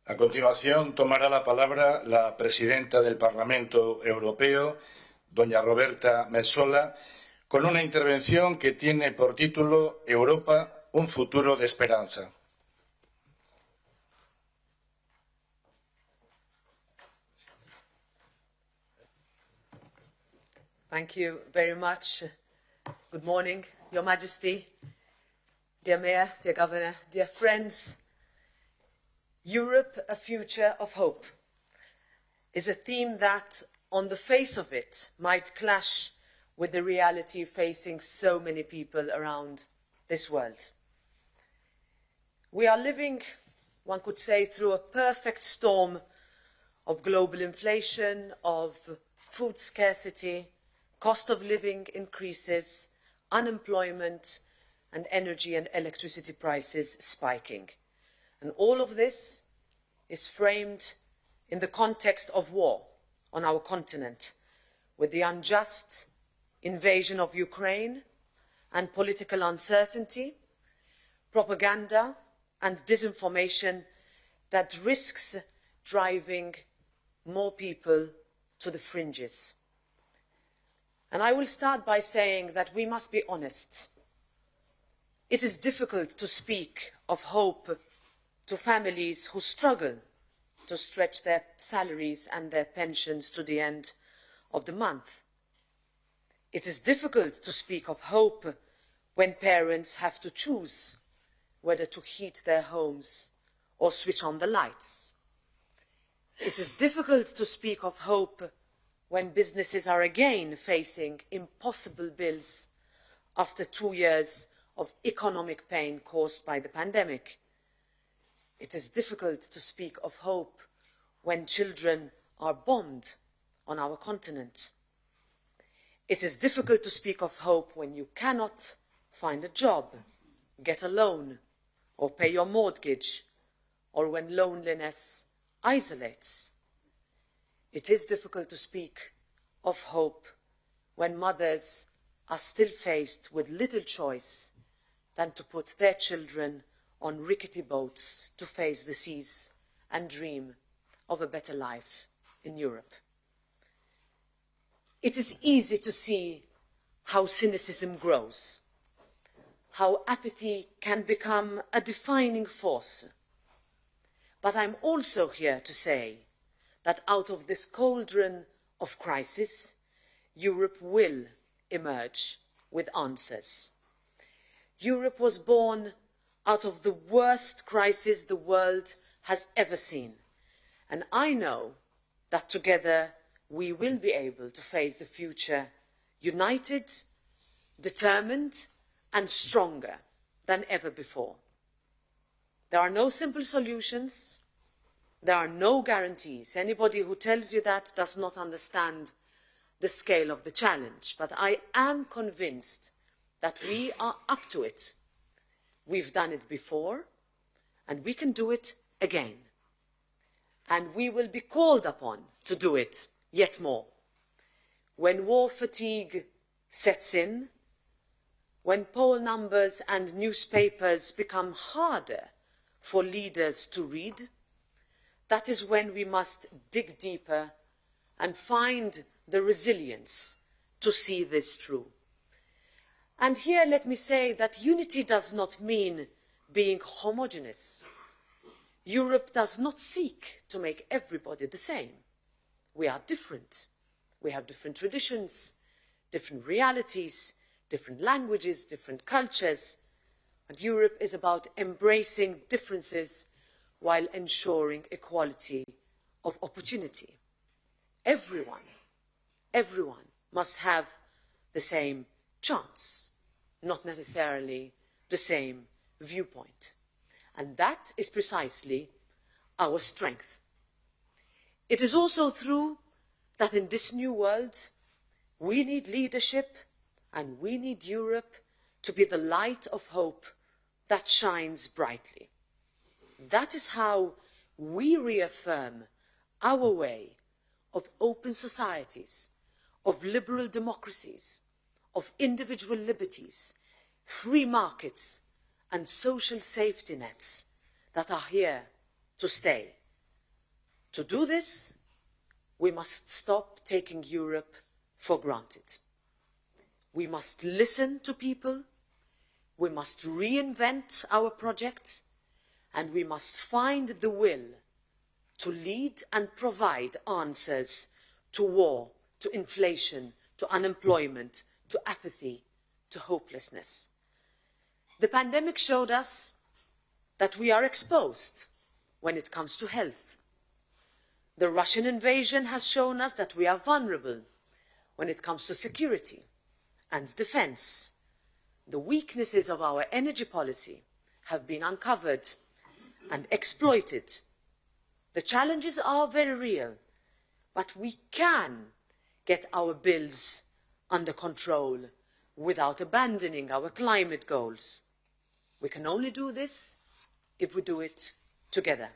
A continuación tomará la palabra la presidenta del Parlamento Europeo, doña Roberta METSOLA, con una intervención que tiene por título Europa, un futuro de esperanza. Thank you very much. Good morning, Your Majesty, dear Mayor, dear Governor, dear friends. Europe, a future of hope, is a theme that, on the face of it, might clash with the reality facing so many people around this world. We are living, one could say, through a perfect storm of global inflation, of food scarcity, cost of living increases, unemployment, and energy and electricity prices spiking. And all of this is framed in the context of war on our continent, with the unjust invasion of Ukraine and political uncertainty, propaganda and disinformation that risks driving more people to the fringes. And I will start by saying that we must be honest. It is difficult to speak of hope to families who struggle to stretch their salaries and their pensions to the end of the month. It is difficult to speak of hope when parents have to choose whether to heat their homes or switch on the lights. It is difficult to speak of hope when businesses are again facing impossible bills after 2 years of economic pain caused by the pandemic. It is difficult to speak of hope when children are bombed on our continent. It is difficult to speak of hope when you cannot find a job, get a loan, or pay your mortgage, or when loneliness isolates. It is difficult to speak of hope when mothers are still faced with little choice than to put their children on rickety boats to face the seas and dream of a better life in Europe. It is easy to see how cynicism grows, how apathy can become a defining force. But I'm also here to say that out of this cauldron of crisis, Europe will emerge with answers. Europe was born out of the worst crisis the world has ever seen. And I know that together we will be able to face the future united, determined, and stronger than ever before. There are no simple solutions. There are no guarantees. Anybody who tells you that does not understand the scale of the challenge. But I am convinced that we are up to it. We've done it before, and we can do it again. And we will be called upon to do it yet more. When war fatigue sets in, when poll numbers and newspapers become harder for leaders to read, that is when we must dig deeper and find the resilience to see this through. And here let me say that unity does not mean being homogeneous. Europe does not seek to make everybody the same. We are different. We have different traditions, different realities, different languages, different cultures. And Europe is about embracing differences while ensuring equality of opportunity. Everyone must have the same chance, not necessarily the same viewpoint. And that is precisely our strength. It is also true that in this new world, we need leadership and we need Europe to be the light of hope that shines brightly. That is how we reaffirm our way of open societies, of liberal democracies, of individual liberties, free markets, and social safety nets that are here to stay To do this, we must stop taking Europe for granted. We must listen to people, we must reinvent our project, and we must find the will to lead and provide answers to war, to inflation, to unemployment, to apathy, to hopelessness. The pandemic showed us that we are exposed when it comes to health. The Russian invasion has shown us that we are vulnerable when it comes to security and defense. The weaknesses of our energy policy have been uncovered and exploited. The challenges are very real, but we can get our bills under control without abandoning our climate goals. We can only do this if we do it together.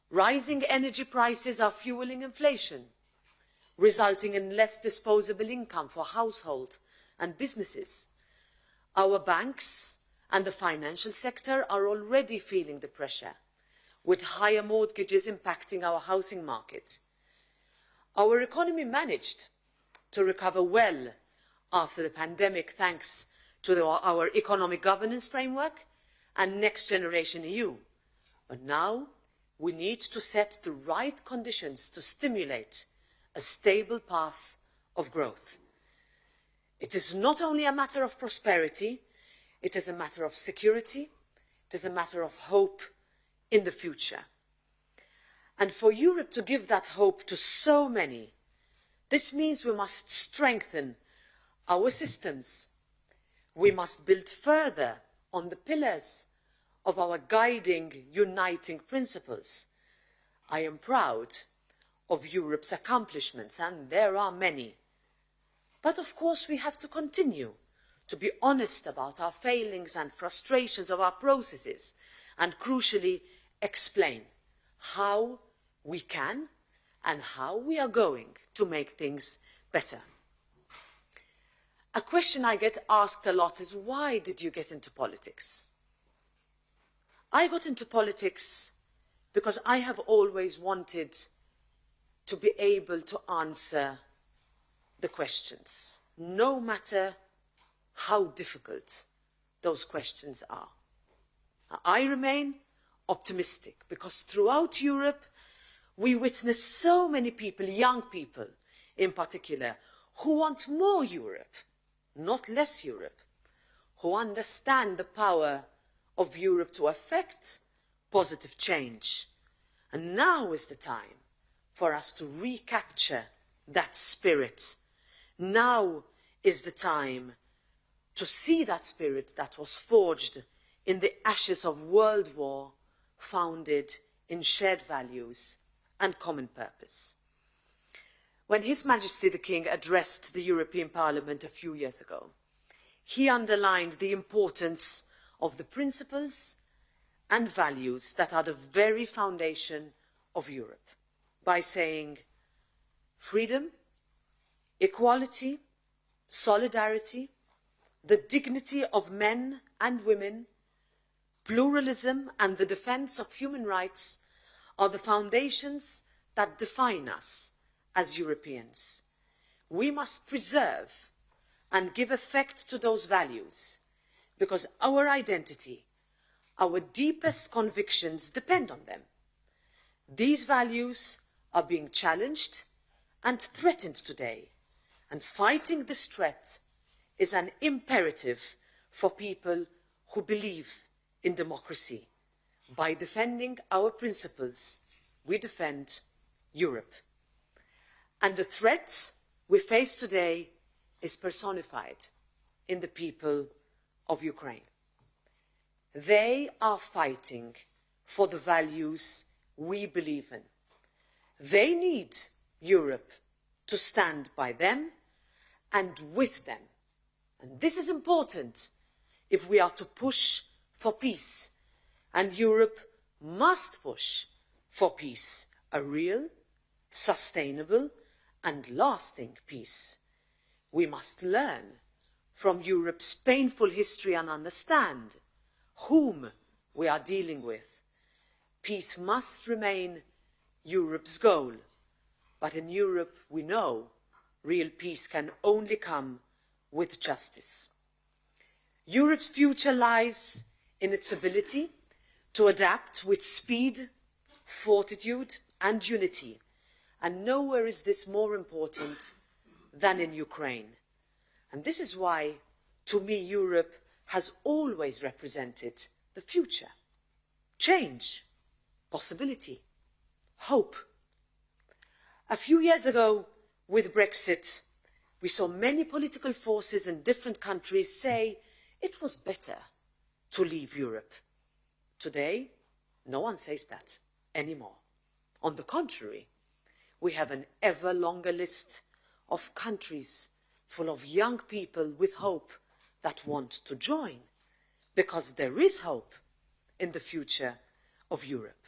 Rising energy prices are fueling inflation, resulting in less disposable income for households and businesses. Our banks and the financial sector are already feeling the pressure, with higher mortgages impacting our housing market. Our economy managed to recover well after the pandemic thanks to our economic governance framework and Next Generation EU. But now we need to set the right conditions to stimulate a stable path of growth. It is not only a matter of prosperity, it is a matter of security, it is a matter of hope in the future. And for Europe to give that hope to so many, this means we must strengthen our systems. We must build further on the pillars of our guiding, uniting principles. I am proud of Europe's accomplishments, and there are many. But of course we have to continue to be honest about our failings and frustrations of our processes, and crucially explain how we can and how we are going to make things better. A question I get asked a lot is, why did you get into politics? I got into politics because I have always wanted to be able to answer the questions, no matter how difficult those questions are. I remain optimistic because throughout Europe we witness so many people, young people in particular, who want more Europe, not less Europe, who understand the power of Europe to affect positive change. And now is the time for us to recapture that spirit. Now is the time to see that spirit that was forged in the ashes of World War, founded in shared values and common purpose. When His Majesty the King addressed the European Parliament a few years ago, he underlined the importance of the principles and values that are the very foundation of Europe by saying freedom, equality, solidarity, the dignity of men and women, pluralism and the defense of human rights are the foundations that define us as Europeans. We must preserve and give effect to those values because our identity, our deepest convictions depend on them. These values are being challenged and threatened today, and fighting this threat is an imperative for people who believe in democracy. By defending our principles, we defend Europe. And the threat we face today is personified in the people of Ukraine. They are fighting for the values we believe in. They need Europe to stand by them and with them. And this is important if we are to push for peace. And Europe must push for peace, a real, sustainable and lasting peace. We must learn from Europe's painful history and understand whom we are dealing with. Peace must remain Europe's goal. But in Europe, we know real peace can only come with justice. Europe's future lies in its ability to adapt with speed, fortitude, and unity. And nowhere is this more important than in Ukraine. And this is why, to me, Europe has always represented the future. Change, possibility, hope. A few years ago, with Brexit, we saw many political forces in different countries say it was better to leave Europe. Today, no one says that anymore. On the contrary, we have an ever longer list of countries full of young people with hope that want to join, because there is hope in the future of Europe.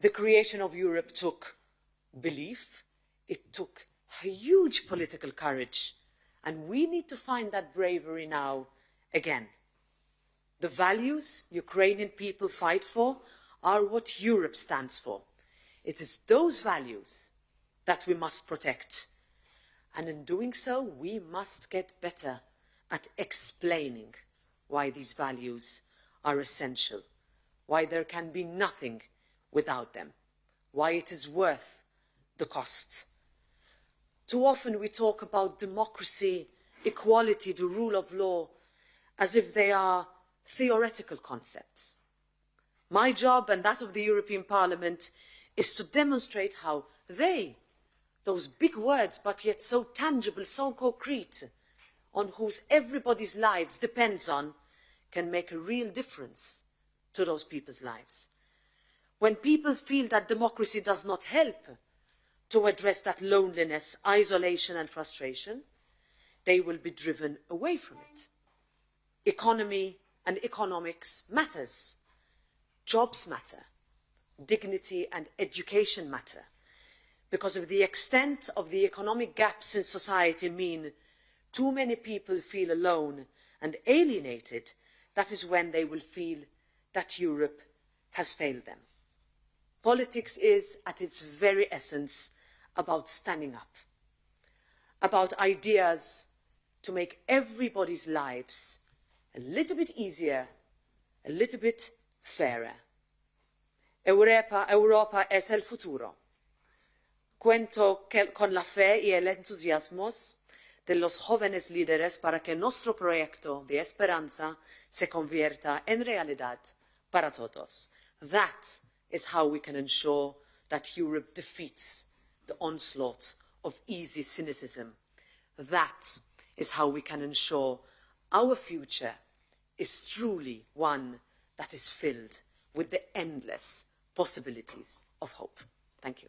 The creation of Europe took belief, it took a huge political courage, and we need to find that bravery now again. The values Ukrainian people fight for are what Europe stands for. It is those values that we must protect. And in doing so, we must get better at explaining why these values are essential, why there can be nothing without them, why it is worth the cost. Too often we talk about democracy, equality, the rule of law, as if they are theoretical concepts. My job and that of the European Parliament is to demonstrate how those big words, but yet so tangible, so concrete, on whose everybody's lives depends on, can make a real difference to those people's lives. When people feel that democracy does not help to address that loneliness, isolation and frustration, they will be driven away from it. Economy and economics matters. Jobs matter. Dignity and education matter. Because of the extent of the economic gaps in society mean too many people feel alone and alienated, that is when they will feel that Europe has failed them. Politics is, at its very essence, about standing up, about ideas to make everybody's lives a little bit easier, a little bit fairer. Europa es el futuro. Cuento con la fe y el entusiasmo de los jóvenes líderes para que nuestro proyecto de esperanza se convierta en realidad para todos. That is how we can ensure that Europe defeats the onslaught of easy cynicism. That is how we can ensure our future is truly one that is filled with the endless possibilities of hope. Thank you.